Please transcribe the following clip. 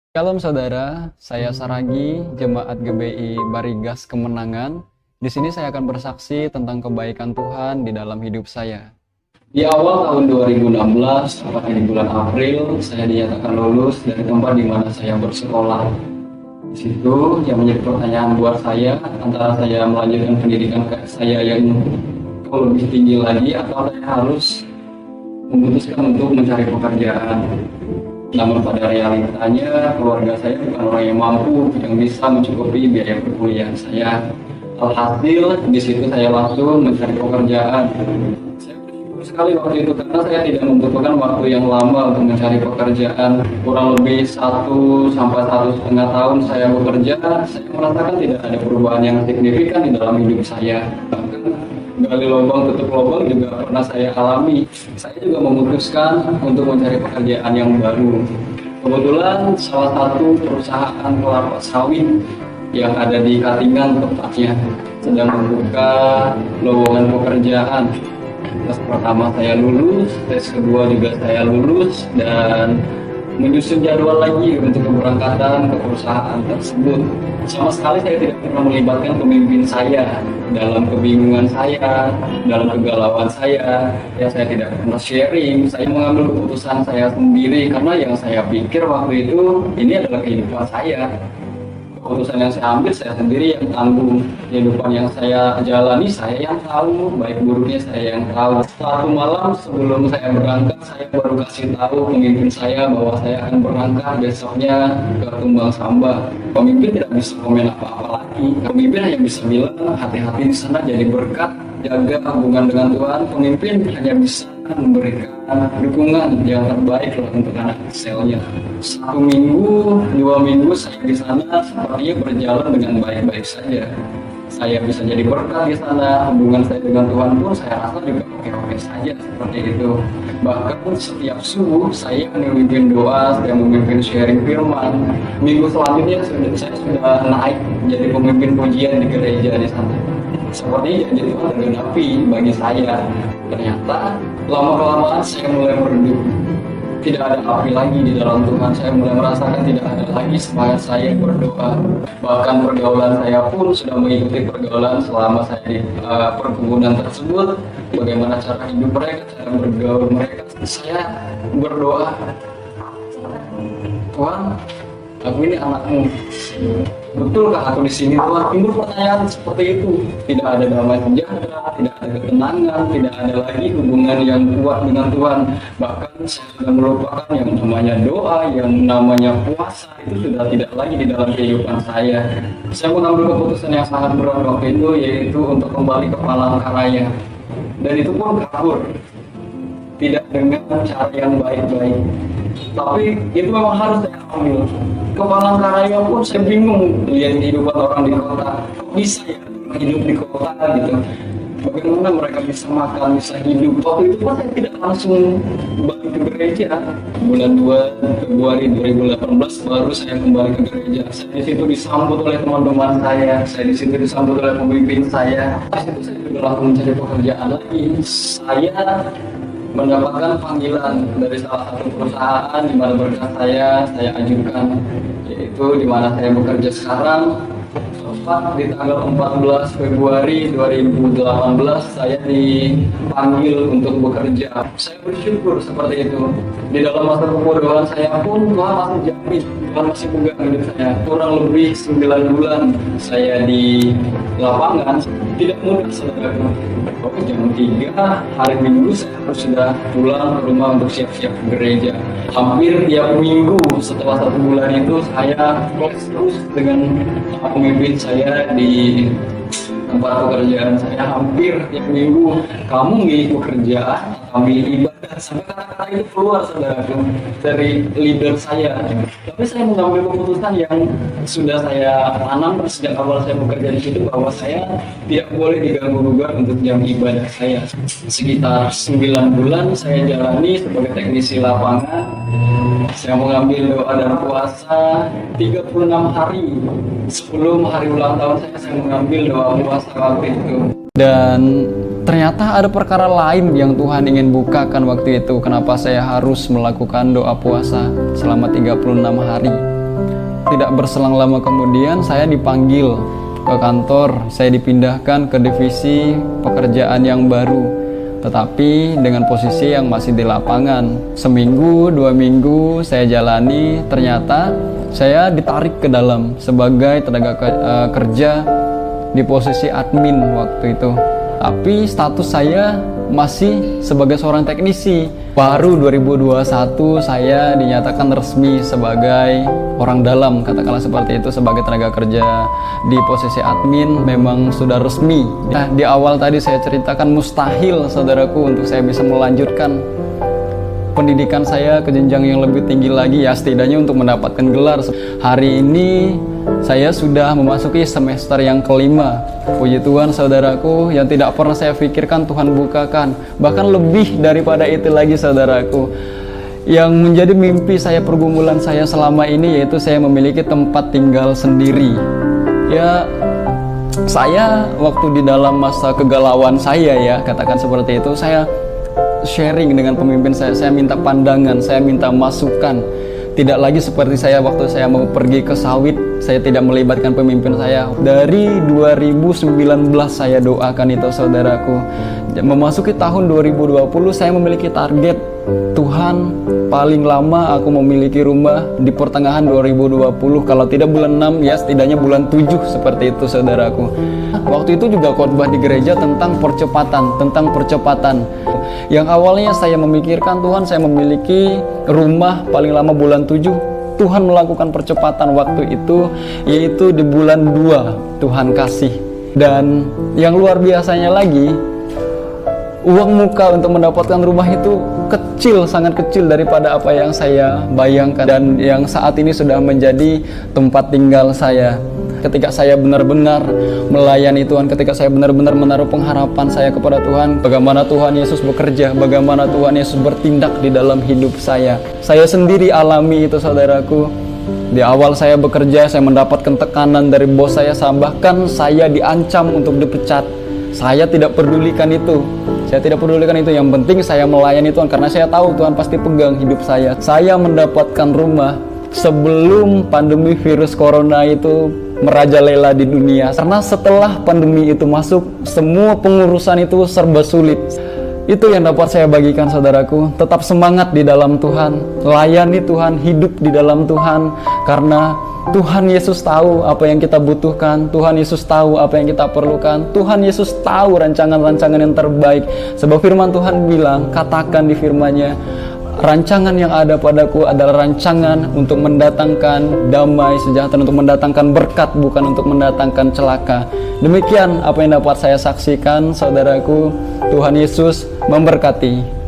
Shalom saudara, saya Saragi, Jemaat GBI Barigas Kemenangan. Di sini saya akan bersaksi tentang kebaikan Tuhan di dalam hidup saya. Di awal tahun 2016, tepatnya di bulan April, saya dinyatakan lulus dari tempat di mana saya bersekolah. Di situ yang menjadi pertanyaan buat saya, antara saya melanjutkan pendidikan saya yang lebih tinggi lagi atau saya harus memutuskan untuk mencari pekerjaan. Namun pada realitanya keluarga saya bukan orang yang mampu yang bisa mencukupi biaya perkuliahan saya. Alhasil di situ saya langsung mencari pekerjaan. Saya bersyukur sekali waktu itu karena saya tidak membutuhkan waktu yang lama untuk mencari pekerjaan. Kurang lebih 1 sampai 1,5 tahun saya bekerja, saya merasakan tidak ada perubahan yang signifikan di dalam hidup saya. Gali lubang tutup lubang juga pernah saya alami. Saya juga memutuskan untuk mencari pekerjaan yang baru. Kebetulan salah satu perusahaan kelapa sawit yang ada di Katingan tepatnya sedang membuka lowongan pekerjaan. Tes pertama saya lulus, tes kedua juga saya lulus, dan menyusun jadwal lagi untuk keberangkatan ke perusahaan tersebut. Sama sekali saya tidak pernah melibatkan pemimpin saya dalam kebingungan saya, dalam kegalauan saya. Ya, saya tidak pernah sharing. Saya mengambil keputusan saya sendiri karena yang saya pikir waktu itu ini adalah kehidupan saya. Keputusan yang saya ambil saya sendiri yang tanggung. Kehidupan yang saya jalani saya yang tahu, baik buruknya saya yang tahu. Satu malam sebelum saya berangkat, saya baru kasih tahu pemimpin saya bahwa saya akan berangkat besoknya ke Tumbang Samba. Pemimpin tidak bisa komen apa-apa lagi. Pemimpin hanya bisa bilang hati-hati di sana jadi berkat, jaga hubungan dengan Tuhan. Pemimpin hanya bisa memberikan dukungan yang terbaik untuk anak selnya. 1 minggu, 2 minggu saya di sana sepertinya berjalan dengan baik-baik saja. Saya bisa jadi berkat di sana, hubungan saya dengan Tuhan pun saya rasa juga oke-oke saja seperti itu. Bahkan setiap subuh saya memimpin doa, saya memimpin sharing firman. Minggu selanjutnya saya sudah naik jadi pemimpin pujian di gereja di sana. Seperti janji Tuhan tergenapi bagi saya. Ternyata lama-kelamaan saya mulai meredup. Tidak ada api lagi di dalam Tuhan. Saya mulai merasakan tidak ada lagi semangat saya berdoa. Bahkan pergaulan saya pun sudah mengikuti pergaulan selama saya di perkebunan tersebut. Bagaimana cara hidup mereka, cara bergaul mereka. Saya berdoa, Tuhan, aku ini anakmu. Betulkah aku di sini, Tuhan? Timbul pertanyaan seperti itu. Tidak ada damai sejahtera, tidak ada ketenangan, tidak ada lagi hubungan yang kuat dengan Tuhan. Bahkan saya sudah melupakan yang namanya doa, yang namanya puasa, itu sudah tidak lagi di dalam kehidupan saya. Saya mengambil keputusan yang sangat berat waktu itu, yaitu untuk kembali ke Palangkaraya. Dan itu pun kabur. Tidak dengan cara yang baik-baik. Tapi itu memang harus saya ambil. Ke Palangkaraya pun saya bingung lihat kehidupan orang di kota. Kok bisa ya hidup di kota gitu? Bagaimana mereka bisa makan, bisa hidup? Waktu itu pun saya tidak langsung balik ke gereja. Bulan 2 Februari 2018 baru saya kembali ke gereja. Saya di situ disambut oleh teman-teman saya di situ disambut oleh pemimpin saya. Di situ saya juga langsung mencari pekerjaan lagi. Saya mendapatkan panggilan dari salah satu perusahaan di mana berkas saya ajukan, yaitu di mana saya bekerja sekarang. Tepat di tanggal 14 Februari 2018 saya dipanggil untuk bekerja. Saya bersyukur seperti itu. Di dalam masa kebodohan saya pun Tuhan masih jamin, Tuhan masih pegang hidup saya. Kurang lebih 9 bulan saya di lapangan. Tidak mudah saudara. Oke, jam 3 hari Minggu saya harus sudah pulang ke rumah untuk siap-siap ke gereja. Hampir tiap minggu setelah 1 bulan itu saya terus dengan pemimpin saya di tempat pekerjaan saya. Hampir tiap minggu, kamu ngisi pekerjaan, kami ibadah. Sampai kata-kata itu keluar saudaraku dari leader saya. Tapi saya mengambil keputusan yang sudah saya tanam sejak awal saya bekerja di situ, bahwa saya tidak boleh diganggu-gugat untuk jam ibadah saya. Sekitar 9 bulan saya jalani sebagai teknisi lapangan. Saya mengambil doa dan puasa 36 hari sebelum hari ulang tahun saya mengambil doa puasa waktu itu. Dan ternyata ada perkara lain yang Tuhan ingin bukakan waktu itu. Kenapa saya harus melakukan doa puasa selama 36 hari. Tidak berselang lama kemudian saya dipanggil ke kantor, saya dipindahkan ke divisi pekerjaan yang baru, tetapi dengan posisi yang masih di lapangan. Seminggu, 2 minggu saya jalani, ternyata saya ditarik ke dalam sebagai tenaga kerja di posisi admin waktu itu. Tapi status saya masih sebagai seorang teknisi. Baru 2021 saya dinyatakan resmi sebagai orang dalam, katakanlah seperti itu, sebagai tenaga kerja di posisi admin memang sudah resmi. Nah, di awal tadi saya ceritakan mustahil saudaraku untuk saya bisa melanjutkan pendidikan saya ke jenjang yang lebih tinggi lagi, ya setidaknya untuk mendapatkan gelar. Hari ini saya sudah memasuki semester yang kelima. Puji Tuhan saudaraku, yang tidak pernah saya pikirkan Tuhan bukakan. Bahkan lebih daripada itu lagi saudaraku, yang menjadi mimpi saya, pergumulan saya selama ini, yaitu saya memiliki tempat tinggal sendiri. Ya, saya waktu di dalam masa kegalauan saya, ya katakan seperti itu, saya sharing dengan pemimpin saya minta pandangan, saya minta masukan. Tidak lagi seperti saya waktu saya mau pergi ke sawit, saya tidak melibatkan pemimpin saya. Dari 2019 saya doakan itu saudaraku. Memasuki tahun 2020 saya memiliki target, Tuhan paling lama aku memiliki rumah di pertengahan 2020, kalau tidak bulan 6 ya setidaknya bulan 7, seperti itu saudaraku. Waktu itu juga khotbah di gereja tentang percepatan. Yang awalnya saya memikirkan Tuhan saya memiliki rumah paling lama bulan 7, Tuhan melakukan percepatan waktu itu, yaitu di bulan 2 Tuhan kasih. Dan yang luar biasanya lagi, uang muka untuk mendapatkan rumah itu kecil, sangat kecil daripada apa yang saya bayangkan, dan yang saat ini sudah menjadi tempat tinggal saya. Ketika saya benar-benar melayani Tuhan, ketika saya benar-benar menaruh pengharapan saya kepada Tuhan, bagaimana Tuhan Yesus bekerja, bagaimana Tuhan Yesus bertindak di dalam hidup saya. Saya sendiri alami itu saudaraku. Di awal saya bekerja, saya mendapatkan tekanan dari bos saya, bahkan saya diancam untuk dipecat. Saya tidak pedulikan itu. Yang penting saya melayani Tuhan, karena saya tahu Tuhan pasti pegang hidup saya. Saya mendapatkan rumah sebelum pandemi virus corona itu merajalela di dunia. Karena setelah pandemi itu masuk, semua pengurusan itu serba sulit. Itu yang dapat saya bagikan saudaraku. Tetap semangat di dalam Tuhan, layani Tuhan, hidup di dalam Tuhan, karena Tuhan Yesus tahu apa yang kita butuhkan, Tuhan Yesus tahu apa yang kita perlukan, Tuhan Yesus tahu rancangan-rancangan yang terbaik. Sebab firman Tuhan bilang, katakan di firman-Nya, rancangan yang ada padaku adalah rancangan untuk mendatangkan damai sejahtera, untuk mendatangkan berkat, bukan untuk mendatangkan celaka. Demikian apa yang dapat saya saksikan saudaraku. Tuhan Yesus memberkati.